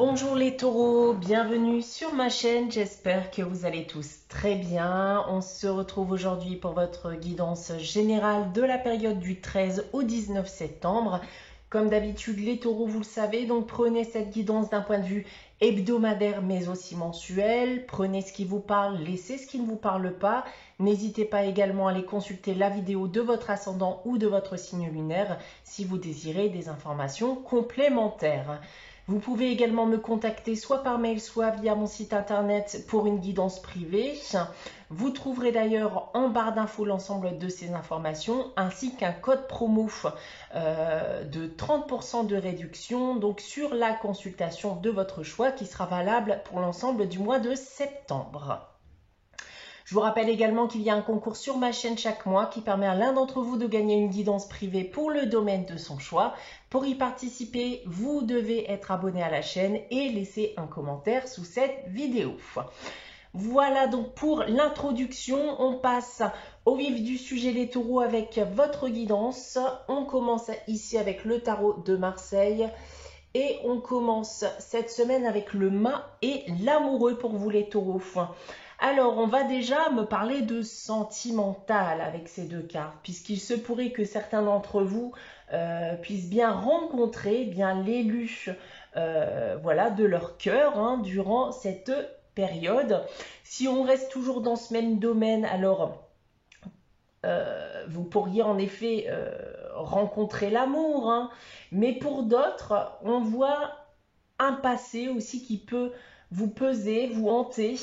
Bonjour les taureaux, bienvenue sur ma chaîne, j'espère que vous allez tous très bien. On se retrouve aujourd'hui pour votre guidance générale de la période du 13 au 19 septembre. Comme d'habitude les taureaux, vous le savez, donc prenez cette guidance d'un point de vue hebdomadaire mais aussi mensuel. Prenez ce qui vous parle, laissez ce qui ne vous parle pas. N'hésitez pas également à aller consulter la vidéo de votre ascendant ou de votre signe lunaire si vous désirez des informations complémentaires. Vous pouvez également me contacter soit par mail, soit via mon site internet pour une guidance privée. Vous trouverez d'ailleurs en barre d'infos l'ensemble de ces informations ainsi qu'un code promo de 30% de réduction donc sur la consultation de votre choix qui sera valable pour l'ensemble du mois de septembre. Je vous rappelle également qu'il y a un concours sur ma chaîne chaque mois qui permet à l'un d'entre vous de gagner une guidance privée pour le domaine de son choix. Pour y participer, vous devez être abonné à la chaîne et laisser un commentaire sous cette vidéo. Voilà donc pour l'introduction. On passe au vif du sujet les taureaux avec votre guidance. On commence ici avec le tarot de Marseille. Et on commence cette semaine avec le mât et l'amoureux pour vous les taureaux. Alors, on va déjà me parler de sentimental avec ces deux cartes, puisqu'il se pourrait que certains d'entre vous puissent bien rencontrer l'élu voilà, de leur cœur durant cette période. Si on reste toujours dans ce même domaine, alors vous pourriez en effet rencontrer l'amour, mais pour d'autres, on voit un passé aussi qui peut vous peser, vous hanter.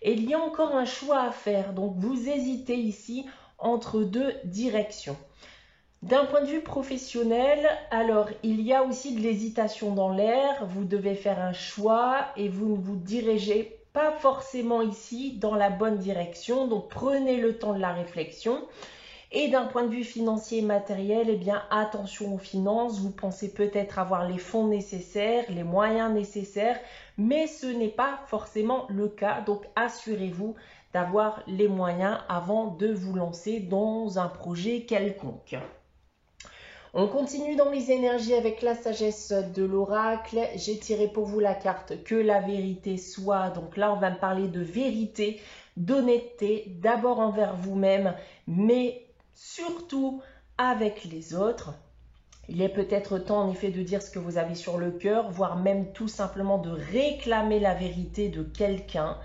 Et il y a encore un choix à faire, donc vous hésitez ici entre deux directions. D'un point de vue professionnel, alors il y a aussi de l'hésitation dans l'air, vous devez faire un choix et vous ne vous dirigez pas forcément ici dans la bonne direction, donc prenez le temps de la réflexion. Et d'un point de vue financier et matériel, eh bien attention aux finances, vous pensez peut-être avoir les fonds nécessaires, les moyens nécessaires, mais ce n'est pas forcément le cas. Donc assurez-vous d'avoir les moyens avant de vous lancer dans un projet quelconque. On continue dans les énergies avec la sagesse de l'oracle. J'ai tiré pour vous la carte que la vérité soit. Donc là, on va me parler de vérité, d'honnêteté, d'abord envers vous-même, mais surtout avec les autres. Il est peut-être temps en effet de dire ce que vous avez sur le cœur, voire même tout simplement de réclamer la vérité de quelqu'un.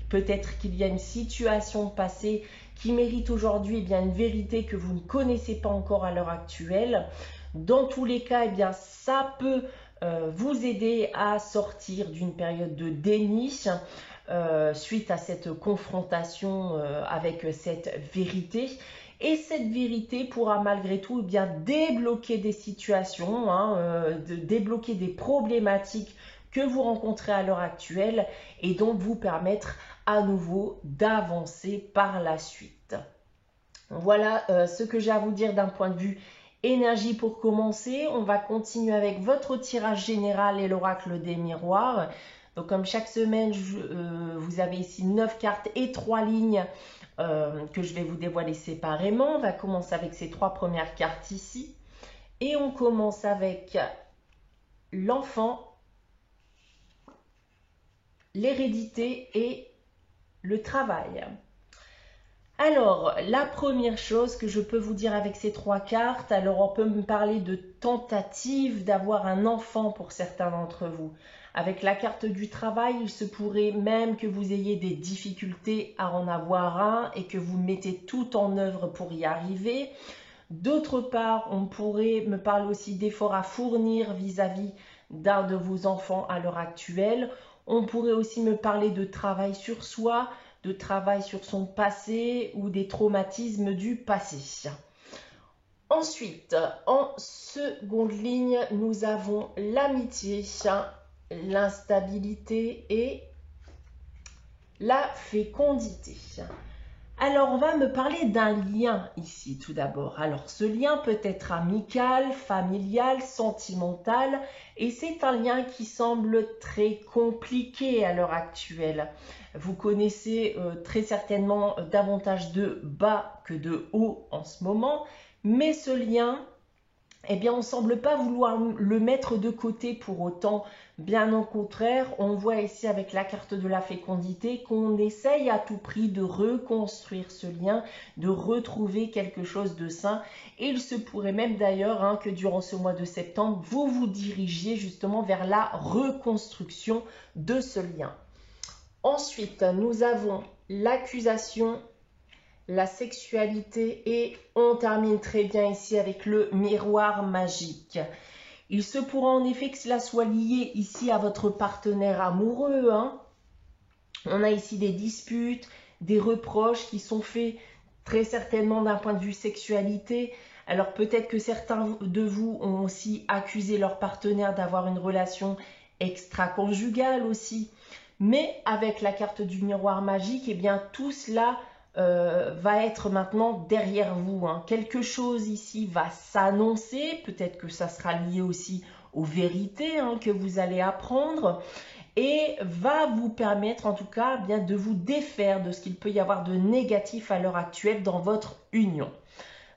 Peut-être qu'il y a une situation passée qui mérite aujourd'hui une vérité que vous ne connaissez pas encore à l'heure actuelle. Dans tous les cas, ça peut vous aider à sortir d'une période de déni suite à cette confrontation avec cette vérité. Et cette vérité pourra malgré tout débloquer des situations, débloquer des problématiques que vous rencontrez à l'heure actuelle et donc vous permettre à nouveau d'avancer par la suite. Voilà ce que j'ai à vous dire d'un point de vue énergie pour commencer. On va continuer avec votre tirage général et l'oracle des miroirs. Donc comme chaque semaine, vous avez ici 9 cartes et 3 lignes que je vais vous dévoiler séparément. On va commencer avec ces 3 premières cartes ici. Et on commence avec l'enfant, l'hérédité et le travail. Alors, la première chose que je peux vous dire avec ces 3 cartes, alors on peut me parler de tentative d'avoir un enfant pour certains d'entre vous. Avec la carte du travail, il se pourrait même que vous ayez des difficultés à en avoir un et que vous mettez tout en œuvre pour y arriver. D'autre part, on pourrait me parler aussi d'efforts à fournir vis-à-vis d'un de vos enfants à l'heure actuelle. On pourrait aussi me parler de travail sur soi, de travail sur son passé ou des traumatismes du passé. Ensuite, en seconde ligne, nous avons l'amitié, l'instabilité et la fécondité. Alors, on va me parler d'un lien ici tout d'abord. Alors, ce lien peut être amical, familial, sentimental et c'est un lien qui semble très compliqué à l'heure actuelle. Vous connaissez très certainement davantage de bas que de haut en ce moment, mais ce lien eh bien, on ne semble pas vouloir le mettre de côté pour autant. Bien au contraire, on voit ici avec la carte de la fécondité qu'on essaye à tout prix de reconstruire ce lien, de retrouver quelque chose de sain. Et il se pourrait même d'ailleurs que durant ce mois de septembre, vous vous dirigiez justement vers la reconstruction de ce lien. Ensuite, nous avons l'accusation, la sexualité et on termine très bien ici avec le miroir magique. Il se pourra en effet que cela soit lié ici à votre partenaire amoureux. On a ici des disputes, des reproches qui sont faits très certainement d'un point de vue sexualité. Alors peut-être que certains de vous ont aussi accusé leur partenaire d'avoir une relation extra-conjugale aussi. Mais avec la carte du miroir magique, eh bien tout cela va être maintenant derrière vous. Quelque chose ici va s'annoncer, peut-être que ça sera lié aussi aux vérités que vous allez apprendre et va vous permettre en tout cas bien de vous défaire de ce qu'il peut y avoir de négatif à l'heure actuelle dans votre union.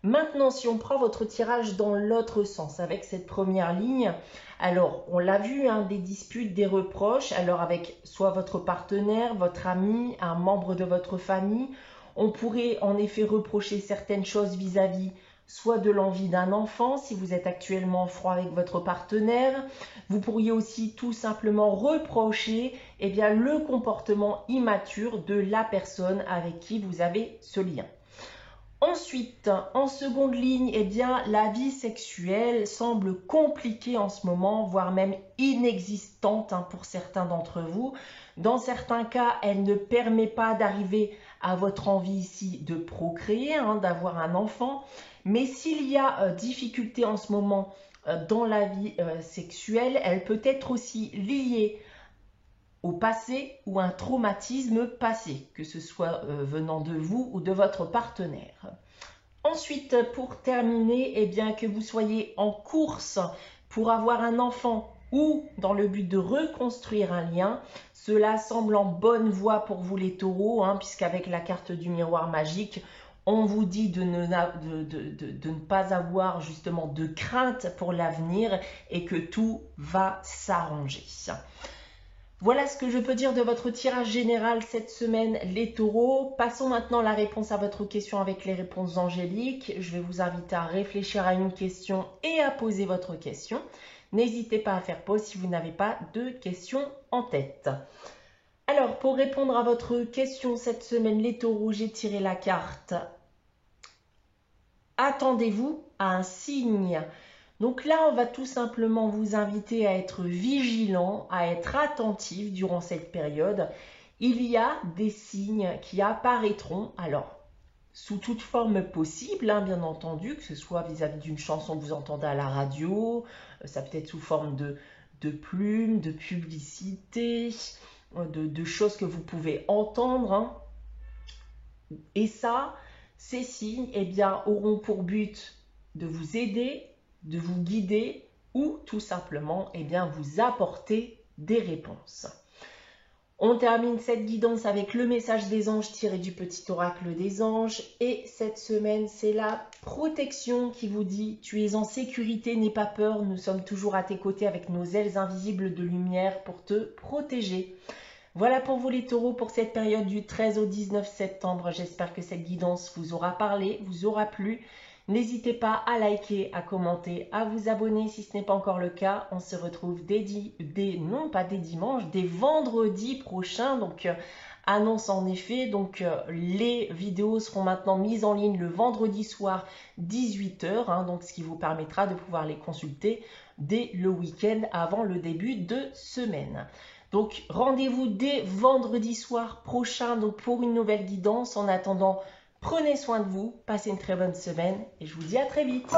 Maintenant, si on prend votre tirage dans l'autre sens avec cette première ligne, alors on l'a vu, des disputes, des reproches, alors avec soit votre partenaire, votre ami, un membre de votre famille, on pourrait en effet reprocher certaines choses vis-à-vis soit de l'envie d'un enfant, si vous êtes actuellement en froid avec votre partenaire. Vous pourriez aussi tout simplement reprocher le comportement immature de la personne avec qui vous avez ce lien. Ensuite, en seconde ligne, la vie sexuelle semble compliquée en ce moment, voire même inexistante pour certains d'entre vous. Dans certains cas, elle ne permet pas d'arriver à votre envie ici de procréer, d'avoir un enfant. Mais s'il y a difficulté en ce moment dans la vie sexuelle, elle peut être aussi liée au passé ou un traumatisme passé, que ce soit venant de vous ou de votre partenaire. Ensuite, pour terminer, que vous soyez en course pour avoir un enfant ou dans le but de reconstruire un lien, cela semble en bonne voie pour vous les taureaux, puisqu'avec la carte du miroir magique, on vous dit de ne pas avoir justement de crainte pour l'avenir et que tout va s'arranger. Voilà ce que je peux dire de votre tirage général cette semaine, les taureaux. Passons maintenant à la réponse à votre question avec les réponses angéliques. Je vais vous inviter à réfléchir à une question et à poser votre question. N'hésitez pas à faire pause si vous n'avez pas de questions en tête. Alors, pour répondre à votre question cette semaine, les taureaux, j'ai tiré la carte. Attendez-vous à un signe. Donc là, on va tout simplement vous inviter à être vigilant, à être attentif durant cette période. Il y a des signes qui apparaîtront, alors sous toute forme possible, bien entendu, que ce soit vis-à-vis d'une chanson que vous entendez à la radio, ça peut être sous forme de plumes, de publicité, de choses que vous pouvez entendre. Et ça, ces signes auront pour but de vous aider, de vous guider ou tout simplement vous apporter des réponses. On termine cette guidance avec le message des anges tiré du petit oracle des anges et cette semaine c'est la protection qui vous dit « Tu es en sécurité, n'aie pas peur, nous sommes toujours à tes côtés avec nos ailes invisibles de lumière pour te protéger ». Voilà pour vous les taureaux pour cette période du 13 au 19 septembre. J'espère que cette guidance vous aura parlé, vous aura plu. N'hésitez pas à liker, à commenter, à vous abonner si ce n'est pas encore le cas. On se retrouve dès vendredis prochains. Donc, annonce en effet. Donc, les vidéos seront maintenant mises en ligne le vendredi soir 18h. Donc, ce qui vous permettra de pouvoir les consulter dès le week-end avant le début de semaine. Donc, rendez-vous dès vendredi soir prochain pour une nouvelle guidance. En attendant, prenez soin de vous, passez une très bonne semaine et je vous dis à très vite.